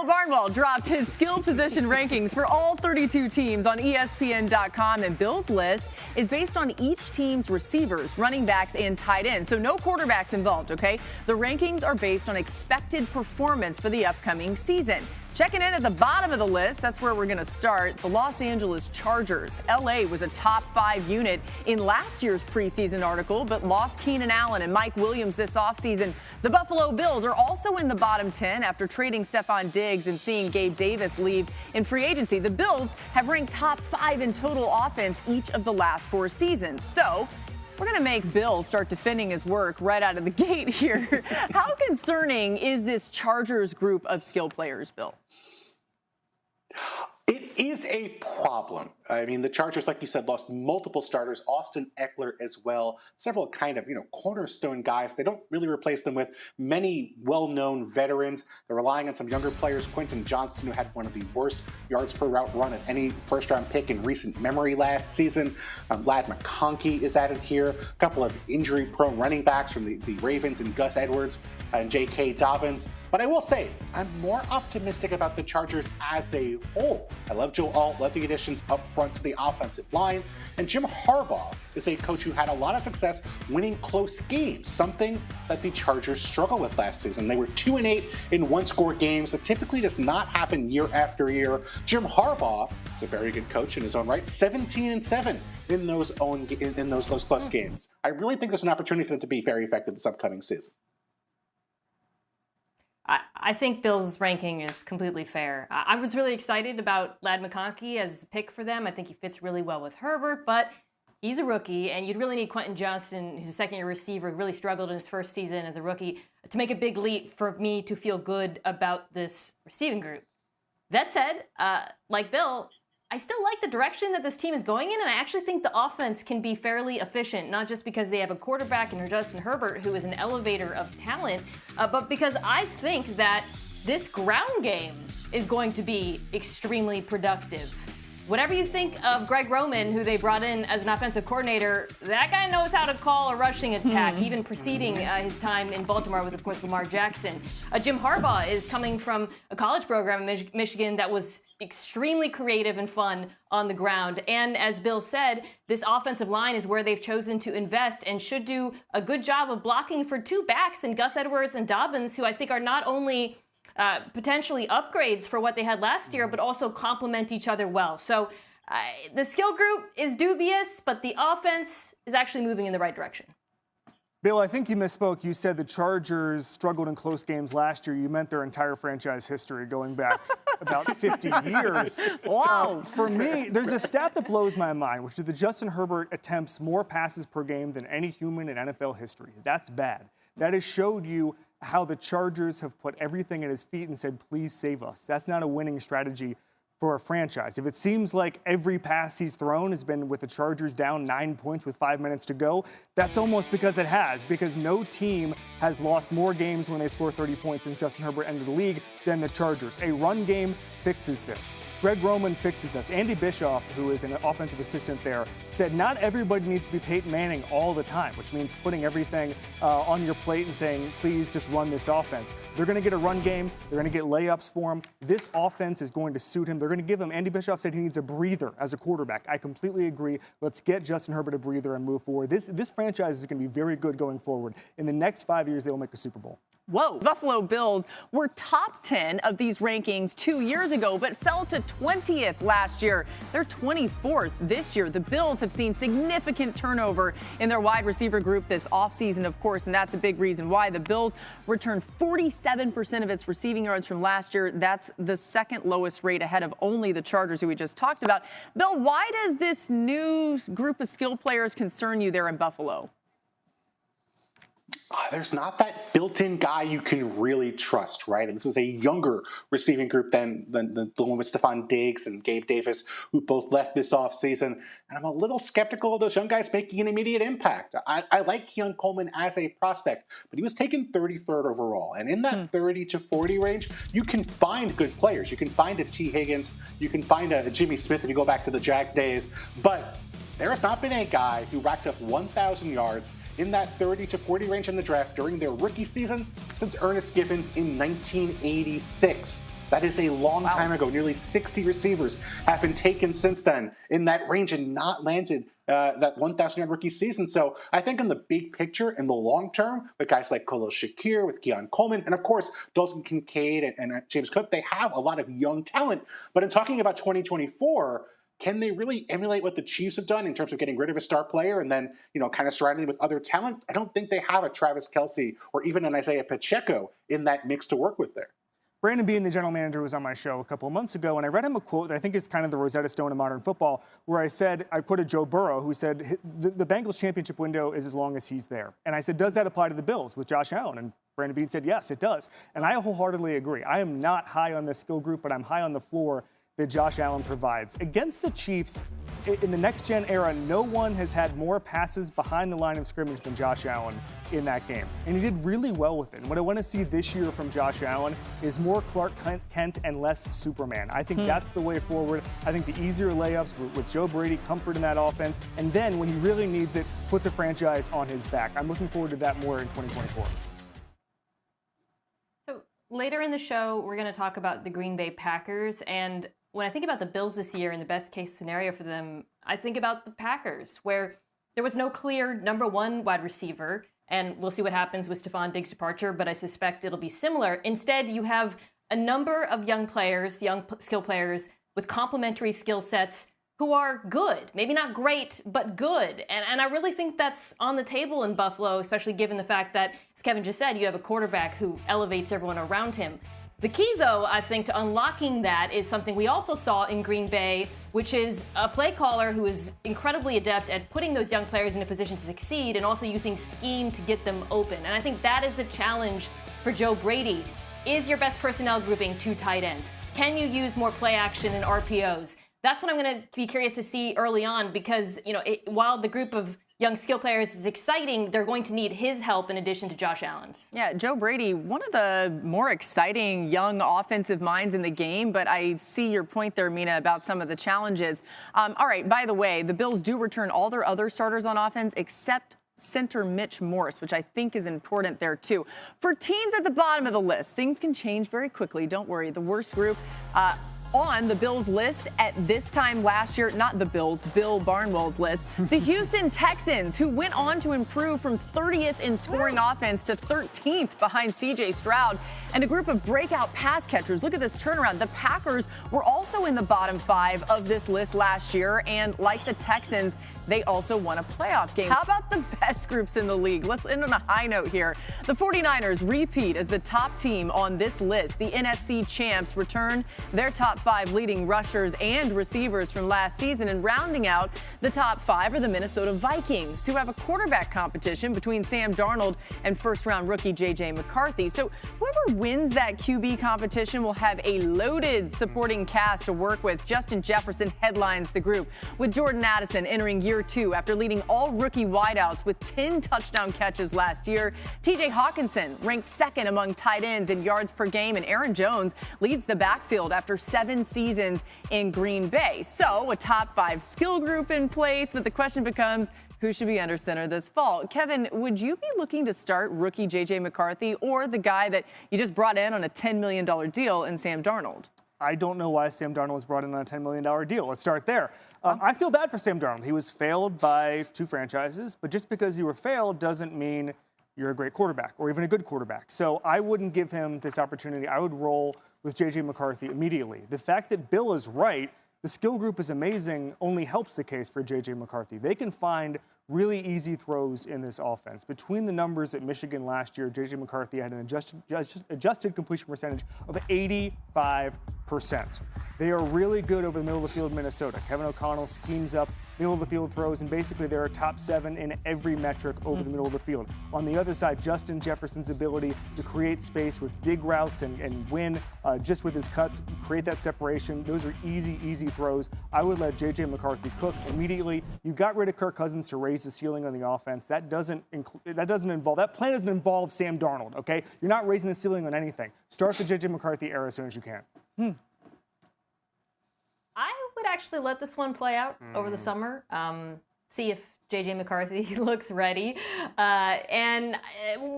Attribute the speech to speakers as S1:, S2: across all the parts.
S1: Bill Barnwell dropped his skill position rankings for all 32 teams on ESPN.com, and Bill's list is based on each team's receivers, running backs, and tight ends. So no quarterbacks involved, okay? The rankings are based on expected performance for the upcoming season. Checking in at the bottom of the list, that's where we're going to start. The Los Angeles Chargers. LA was a top 5 unit in last year's preseason article, but lost Keenan Allen and Mike Williams this offseason. The Buffalo Bills are also in the bottom 10 after trading Stephon Diggs and seeing Gabe Davis leave in free agency. The Bills have ranked top 5 in total offense each of the last 4 seasons. So we're going to make Bill start defending his work right out of the gate here. How concerning is this Chargers group of skill players, Bill?
S2: It is a problem. I mean, the Chargers, like you said, lost multiple starters, Austin Eckler as well, several kind of, cornerstone guys. They don't really replace them with many well-known veterans. They're relying on some younger players. Quentin Johnston, who had one of the worst yards per route run of any first-round pick in recent memory last season. Ladd McConkey is added here. A couple of injury-prone running backs from the Ravens and Gus Edwards and J.K. Dobbins. But I will say, I'm more optimistic about the Chargers as a whole. I love Joe Alt, love the additions up front to the offensive line. And Jim Harbaugh is a coach who had a lot of success winning close games, something that the Chargers struggled with last season. They were 2-8 in one-score games. That typically does not happen year after year. Jim Harbaugh is a very good coach in his own right, 17-7 in those close games. I really think there's an opportunity for them to be very effective this upcoming season.
S3: I think Bill's ranking is completely fair. I was really excited about Ladd McConkey as a pick for them. I think he fits really well with Herbert, but he's a rookie, and you'd really need Quentin Johnston, who's a second-year receiver, who really struggled in his first season as a rookie, to make a big leap for me to feel good about this receiving group. That said, like Bill, I still like the direction that this team is going in, and I actually think the offense can be fairly efficient, not just because they have a quarterback in Justin Herbert, who is an elevator of talent, but because I think that this ground game is going to be extremely productive. Whatever you think of Greg Roman, who they brought in as an offensive coordinator, that guy knows how to call a rushing attack, even preceding his time in Baltimore with, of course, Lamar Jackson. Jim Harbaugh is coming from a college program in Michigan that was extremely creative and fun on the ground. And as Bill said, this offensive line is where they've chosen to invest and should do a good job of blocking for 2 backs in Gus Edwards and Dobbins, who I think are not only potentially upgrades for what they had last year, but also complement each other well. So the skill group is dubious, but the offense is actually moving in the right direction.
S4: Bill, I think you misspoke. You said the Chargers struggled in close games last year. You meant their entire franchise history going back about 50 years.
S1: Wow.
S4: For me, there's a stat that blows my mind, which is that Justin Herbert attempts more passes per game than any human in NFL history. That's bad. That has showed you how the Chargers have put everything at his feet and said, please save us. That's not a winning strategy for a franchise. If it seems like every pass he's thrown has been with the Chargers down 9 points with 5 minutes to go, that's almost because it has, because no team has lost more games when they score 30 points since Justin Herbert entered the league than the Chargers. A run game fixes this. Greg Roman fixes this. Andy Bischoff, who is an offensive assistant there, said not everybody needs to be Peyton Manning all the time, which means putting everything on your plate and saying, please just run this offense. They're going to get a run game. They're going to get layups for him. This offense is going to suit him. They're going to give him, Andy Bischoff said he needs a breather as a quarterback. I completely agree. Let's get Justin Herbert a breather and move forward. This franchise is going to be very good going forward. In the next 5 years, they will make the Super Bowl.
S1: Whoa. Buffalo Bills were top 10 of these rankings 2 years ago, but fell to 20th last year. They're 24th this year. The Bills have seen significant turnover in their wide receiver group this offseason, of course, and that's a big reason why. The Bills returned 47% of its receiving yards from last year. That's the second lowest rate, ahead of only the Chargers, who we just talked about. Bill, why does this new group of skill players concern you there in Buffalo?
S2: There's not that built-in guy you can really trust, right? And this is a younger receiving group than the one with Stephon Diggs and Gabe Davis, who both left this offseason. And I'm a little skeptical of those young guys making an immediate impact. I like Keon Coleman as a prospect, but he was taken 33rd overall. And in that 30 to 40 range, you can find good players. You can find a T. Higgins. You can find a Jimmy Smith if you go back to the Jags days. But there has not been a guy who racked up 1,000 yards in that 30 to 40 range in the draft during their rookie season since Ernest Givens in 1986. That is a long time ago. Nearly 60 receivers have been taken since then in that range and not landed that 1,000-yard rookie season. So I think in the big picture, in the long term, with guys like Khalil Shakir, with Keon Coleman, and of course Dalton Kincaid and James Cook, they have a lot of young talent. But in talking about 2024, can they really emulate what the Chiefs have done in terms of getting rid of a star player and then, kind of surrounding with other talent? I don't think they have a Travis Kelce or even an Isaiah Pacheco in that mix to work with there.
S4: Brandon Bean, the general manager, was on my show a couple of months ago, and I read him a quote that I think is kind of the Rosetta Stone of modern football, where I quoted Joe Burrow, who said, the Bengals championship window is as long as he's there. And I said, does that apply to the Bills with Josh Allen? And Brandon Bean said, yes, it does. And I wholeheartedly agree. I am not high on this skill group, but I'm high on the floor that Josh Allen provides. Against the Chiefs, in the next-gen era, no one has had more passes behind the line of scrimmage than Josh Allen in that game. And he did really well with it. And what I want to see this year from Josh Allen is more Clark Kent and less Superman. I think that's the way forward. I think the easier layups with Joe Brady, comfort in that offense, and then when he really needs it, put the franchise on his back. I'm looking forward to that more in 2024.
S3: So later in the show, we're going to talk about the Green Bay Packers. And when I think about the Bills this year and the best case scenario for them, I think about the Packers, where there was no clear number one wide receiver. And we'll see what happens with Stephon Diggs' departure, but I suspect it'll be similar. Instead, you have a number of young players, young skill players with complementary skill sets who are good. Maybe not great, but good. And I really think that's on the table in Buffalo, especially given the fact that, as Kevin just said, you have a quarterback who elevates everyone around him. The key, though, I think, to unlocking that is something we also saw in Green Bay, which is a play caller who is incredibly adept at putting those young players in a position to succeed and also using scheme to get them open. And I think that is the challenge for Joe Brady. Is your best personnel grouping two tight ends? Can you use more play action and RPOs? That's what I'm going to be curious to see early on because, while the group of young skill players is exciting, they're going to need his help in addition to Josh Allen's.
S1: Yeah, Joe Brady, one of the more exciting young offensive minds in the game, but I see your point there, Mina, about some of the challenges. All right, by the way, the Bills do return all their other starters on offense except center Mitch Morse, which I think is important there too. For teams at the bottom of the list, things can change very quickly. Don't worry. The worst group on the Bills list at this time last year, not the Bills, Bill Barnwell's list, the Houston Texans, who went on to improve from 30th in scoring offense to 13th behind C.J. Stroud, and a group of breakout pass catchers. Look at this turnaround. The Packers were also in the bottom 5 of this list last year, and like the Texans, they also won a playoff game. How about the best groups in the league? Let's end on a high note here. The 49ers repeat as the top team on this list. The NFC champs return their top 5 leading rushers and receivers from last season. And rounding out the top 5 are the Minnesota Vikings, who have a quarterback competition between Sam Darnold and first-round rookie J.J. McCarthy. So whoever wins that QB competition will have a loaded supporting cast to work with. Justin Jefferson headlines the group, with Jordan Addison entering year 2 after leading all rookie wideouts with 10 touchdown catches last year. TJ Hawkinson ranks second among tight ends in yards per game, and Aaron Jones leads the backfield after 7 seasons in Green Bay. So a top 5 skill group in place, but the question becomes, who should be under center this fall? Kevin, would you be looking to start rookie J.J. McCarthy or the guy that you just brought in on a $10 million deal in Sam Darnold?
S4: I don't know why Sam Darnold was brought in on a $10 million deal. Let's start there. I feel bad for Sam Darnold. He was failed by 2 franchises, but just because you were failed doesn't mean you're a great quarterback or even a good quarterback. So I wouldn't give him this opportunity. I would roll with J.J. McCarthy immediately. The fact that Bill is right, the skill group is amazing, only helps the case for J.J. McCarthy. They can find really easy throws in this offense. Between the numbers at Michigan last year, J.J. McCarthy had an adjusted completion percentage of 85%. They are really good over the middle of the field in Minnesota. Kevin O'Connell schemes up middle of the field throws, and basically they're a top 7 in every metric over the middle of the field. On the other side, Justin Jefferson's ability to create space with dig routes and win just with his cuts, create that separation. Those are easy throws. I would let J.J. McCarthy cook immediately. You got rid of Kirk Cousins to raise the ceiling on the offense. That plan doesn't involve Sam Darnold, okay? You're not raising the ceiling on anything. Start the J.J. McCarthy era as soon as you can.
S3: I would actually let this one play out over the summer, see if J.J. McCarthy looks ready. And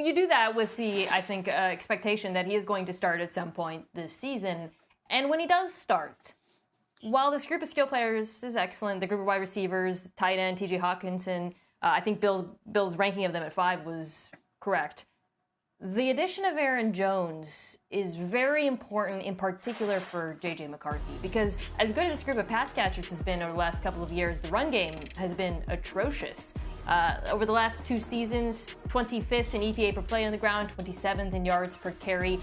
S3: you do that with the, I think, expectation that he is going to start at some point this season. And when he does start, while this group of skill players is excellent, the group of wide receivers, tight end, T.J. Hawkinson, I think Bill's ranking of them at 5 was correct. The addition of Aaron Jones is very important, in particular for J.J. McCarthy, because as good as this group of pass catchers has been over the last couple of years, the run game has been atrocious. Over the last 2 seasons, 25th in EPA per play on the ground, 27th in yards per carry.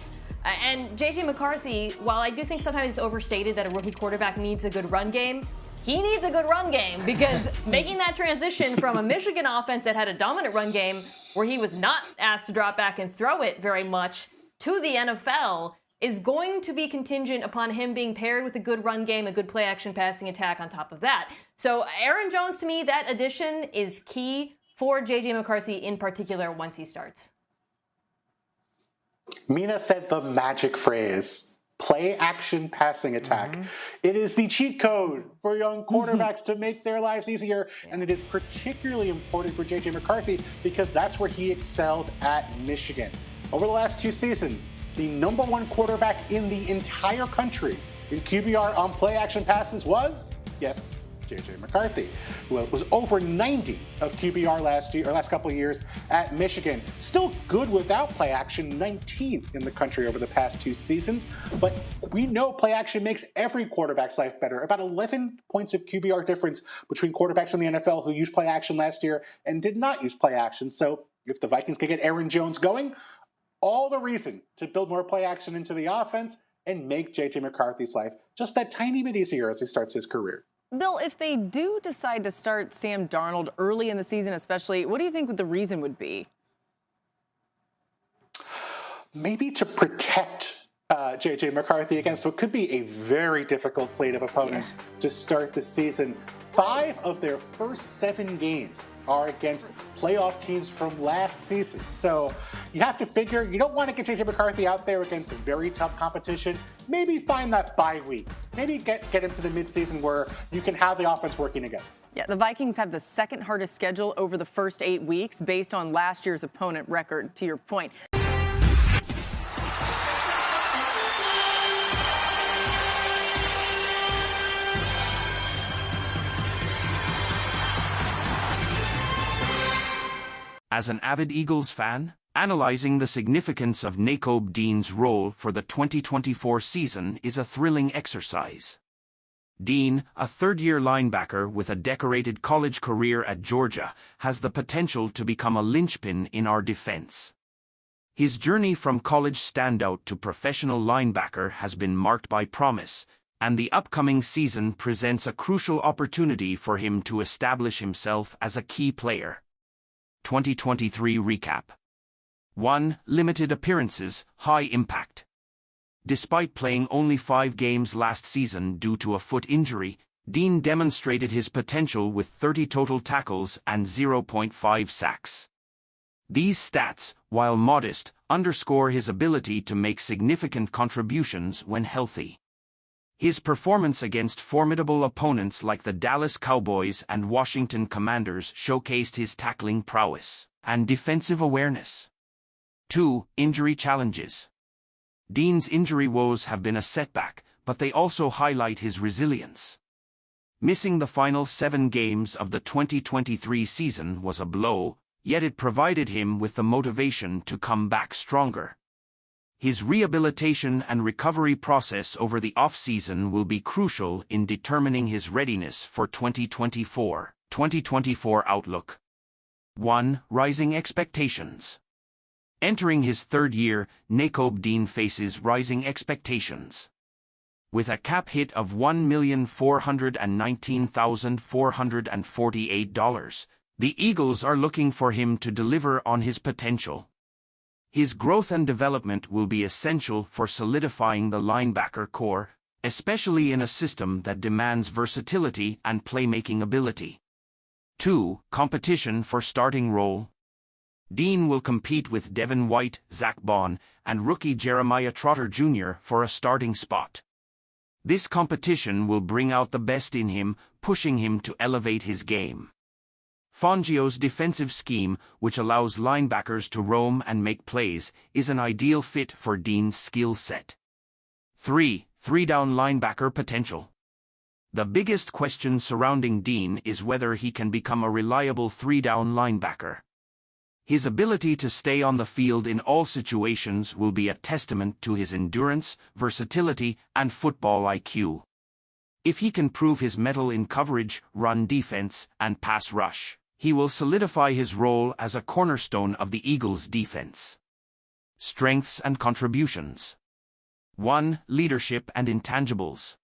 S3: And J.J. McCarthy, while I do think sometimes it's overstated that a rookie quarterback needs a good run game, he needs a good run game, because making that transition from a Michigan offense that had a dominant run game where he was not asked to drop back and throw it very much to the NFL is going to be contingent upon him being paired with a good run game, a good play action passing attack on top of that. So Aaron Jones, to me, that addition is key for J.J. McCarthy in particular once he starts.
S2: Mina said the magic phrase. Play action passing attack. It is the cheat code for young quarterbacks to make their lives easier, and it is particularly important for J.J. McCarthy because that's where he excelled at Michigan. Over the last 2 seasons, the #1 quarterback in the entire country in QBR on play action passes was, yes, J.J. McCarthy, who was over 90 of QBR last couple of years at Michigan. Still good without play action, 19th in the country over the past 2 seasons. But we know play action makes every quarterback's life better. About 11 points of QBR difference between quarterbacks in the NFL who used play action last year and did not use play action. So if the Vikings can get Aaron Jones going, all the reason to build more play action into the offense and make J.J. McCarthy's life just that tiny bit easier as he starts his career.
S1: Bill, if they do decide to start Sam Darnold early in the season especially, what do you think the reason would be?
S2: Maybe to protect J.J. McCarthy against what could be a very difficult slate of opponents to start the season. 5 of their first 7 games are against playoff teams from last season. So you have to figure, you don't want to get J.J. McCarthy out there against very tough competition. Maybe find that bye week. Maybe get him to the midseason where you can have the offense working together.
S1: Yeah, the Vikings have the second hardest schedule over the first 8 weeks based on last year's opponent record, to your point.
S5: As an avid Eagles fan, analyzing the significance of Nakobe Dean's role for the 2024 season is a thrilling exercise. Dean, a third-year linebacker with a decorated college career at Georgia, has the potential to become a linchpin in our defense. His journey from college standout to professional linebacker has been marked by promise, and the upcoming season presents a crucial opportunity for him to establish himself as a key player. 2023 recap. 1. Limited appearances, high impact. Despite playing only 5 games last season due to a foot injury, Dean demonstrated his potential with 30 total tackles and 0.5 sacks. These stats, while modest, underscore his ability to make significant contributions when healthy. His performance against formidable opponents like the Dallas Cowboys and Washington Commanders showcased his tackling prowess and defensive awareness. 2. Injury challenges. Dean's injury woes have been a setback, but they also highlight his resilience. Missing the final 7 games of the 2023 season was a blow, yet it provided him with the motivation to come back stronger. His rehabilitation and recovery process over the off-season will be crucial in determining his readiness for 2024. 2024 outlook. 1. Rising expectations. Entering his 3rd year, Nakobe Dean faces rising expectations. With a cap hit of $1,419,448, the Eagles are looking for him to deliver on his potential. His growth and development will be essential for solidifying the linebacker core, especially in a system that demands versatility and playmaking ability. 2. Competition for starting role. Dean will compete with Devin White, Zach Bond, and rookie Jeremiah Trotter Jr. for a starting spot. This competition will bring out the best in him, pushing him to elevate his game. Fangio's defensive scheme, which allows linebackers to roam and make plays, is an ideal fit for Dean's skill set. 3. three-down linebacker potential. The biggest question surrounding Dean is whether he can become a reliable three-down linebacker. His ability to stay on the field in all situations will be a testament to his endurance, versatility, and football IQ. If he can prove his mettle in coverage, run defense, and pass rush, he will solidify his role as a cornerstone of the Eagles' defense. Strengths and contributions. 1. Leadership and intangibles.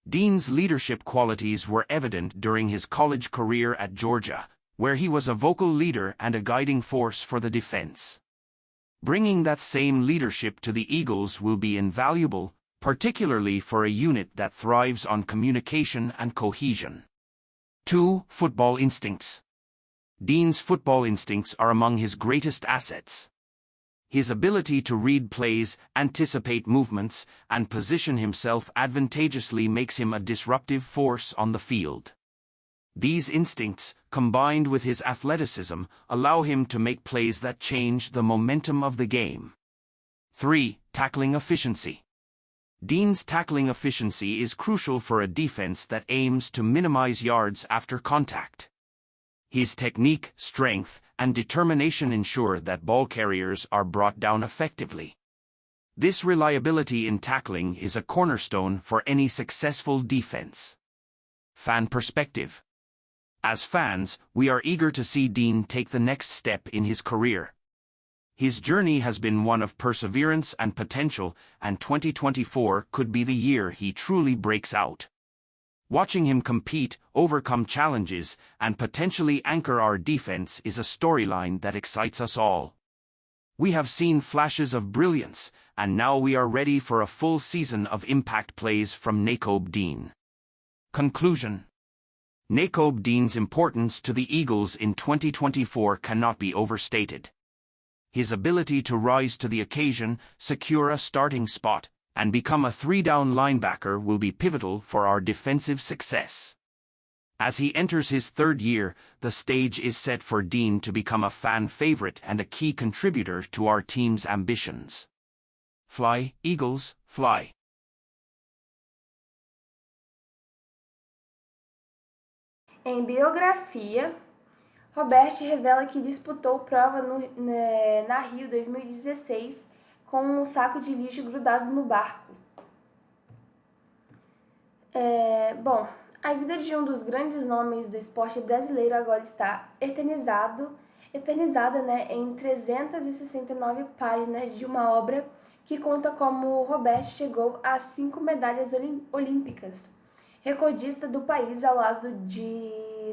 S5: Dean's leadership qualities were evident during his college career at Georgia, where he was a vocal leader and a guiding force for the defense. Bringing that same leadership to the Eagles will be invaluable, particularly for a unit that thrives on communication and cohesion. 2. Football instincts. Dean's football instincts are among his greatest assets. His ability to read plays, anticipate movements, and position himself advantageously makes him a disruptive force on the field. These instincts, combined with his athleticism, allow him to make plays that change the momentum of the game. 3. Tackling efficiency. Dean's tackling efficiency is crucial for a defense that aims to minimize yards after contact. His technique, strength, and determination ensure that ball carriers are brought down effectively. This reliability in tackling is a cornerstone for any successful defense. Fan perspective. As fans, we are eager to see Dean take the next step in his career. His journey has been one of perseverance and potential, and 2024 could be the year he truly breaks out. Watching him compete, overcome challenges, and potentially anchor our defense is a storyline that excites us all. We have seen flashes of brilliance, and now we are ready for a full season of impact plays from Nakobe Dean. Conclusion. Nakobe Dean's importance to the Eagles in 2024 cannot be overstated. His ability to rise to the occasion, secure a starting spot, and become a three-down linebacker will be pivotal for our defensive success. As he enters his third year, the stage is set for Dean to become a fan favorite and a key contributor to our team's ambitions. Fly, Eagles, fly.
S6: Em biografia, Robert revela que disputou prova na Rio 2016 com um saco de lixo grudado no barco. A vida de um dos grandes nomes do esporte brasileiro agora está eternizada, em 369 páginas de uma obra que conta como Robert chegou a 5 medalhas olímpicas, recordista do país ao lado de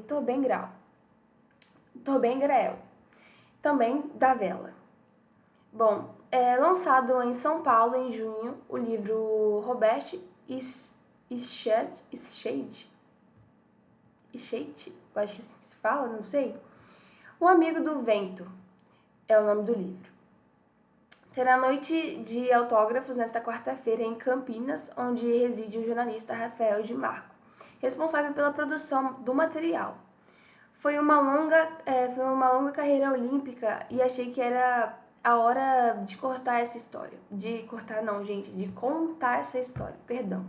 S6: Torben Grael, também da vela. Lançado em São Paulo em junho, o livro Robert Scheidt, eu acho que assim se fala, não sei. O Amigo do Vento é o nome do livro. Terá noite de autógrafos nesta quarta-feira em Campinas, onde reside o jornalista Rafael de Marco, responsável pela produção do material. Foi uma longa carreira olímpica e achei que era a hora de contar essa história. De contar essa história, perdão.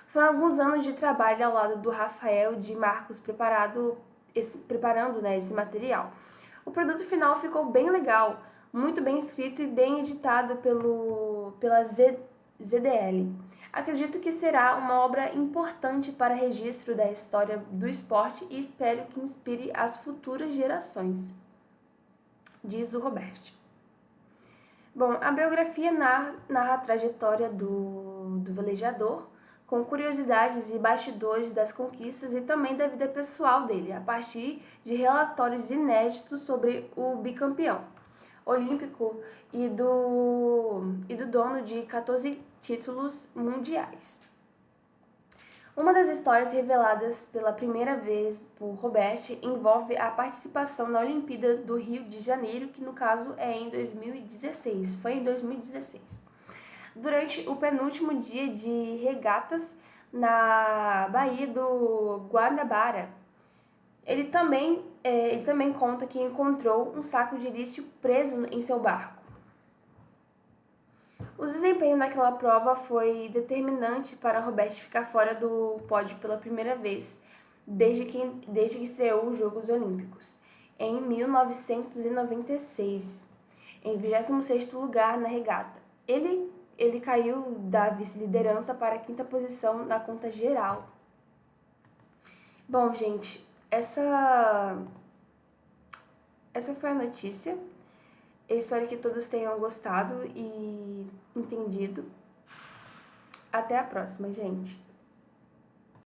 S6: Foram alguns anos de trabalho ao lado do Rafael de Marcos preparando esse material. O produto final ficou bem legal, muito bem escrito e bem editado pela ZDL. Acredito que será uma obra importante para registro da história do esporte e espero que inspire as futuras gerações, diz o Robert. A biografia narra a trajetória do velejador, com curiosidades e bastidores das conquistas e também da vida pessoal dele, a partir de relatórios inéditos sobre o bicampeão olímpico e do dono de 14 títulos mundiais. Uma das histórias reveladas pela primeira vez por Robert envolve a participação na Olimpíada do Rio de Janeiro, que no caso é em 2016. Foi em 2016. Durante o penúltimo dia de regatas na Baía do Guanabara, ele também conta que encontrou um saco de lixo preso em seu barco. O desempenho naquela prova foi determinante para Roberto ficar fora do pódio pela primeira vez desde que estreou os Jogos Olímpicos, em 1996, em 26º lugar na regata. Ele caiu da vice-liderança para a 5ª posição na conta geral. Bom, gente, essa foi a notícia. Eu espero que todos tenham gostado e entendido. Até a próxima, gente!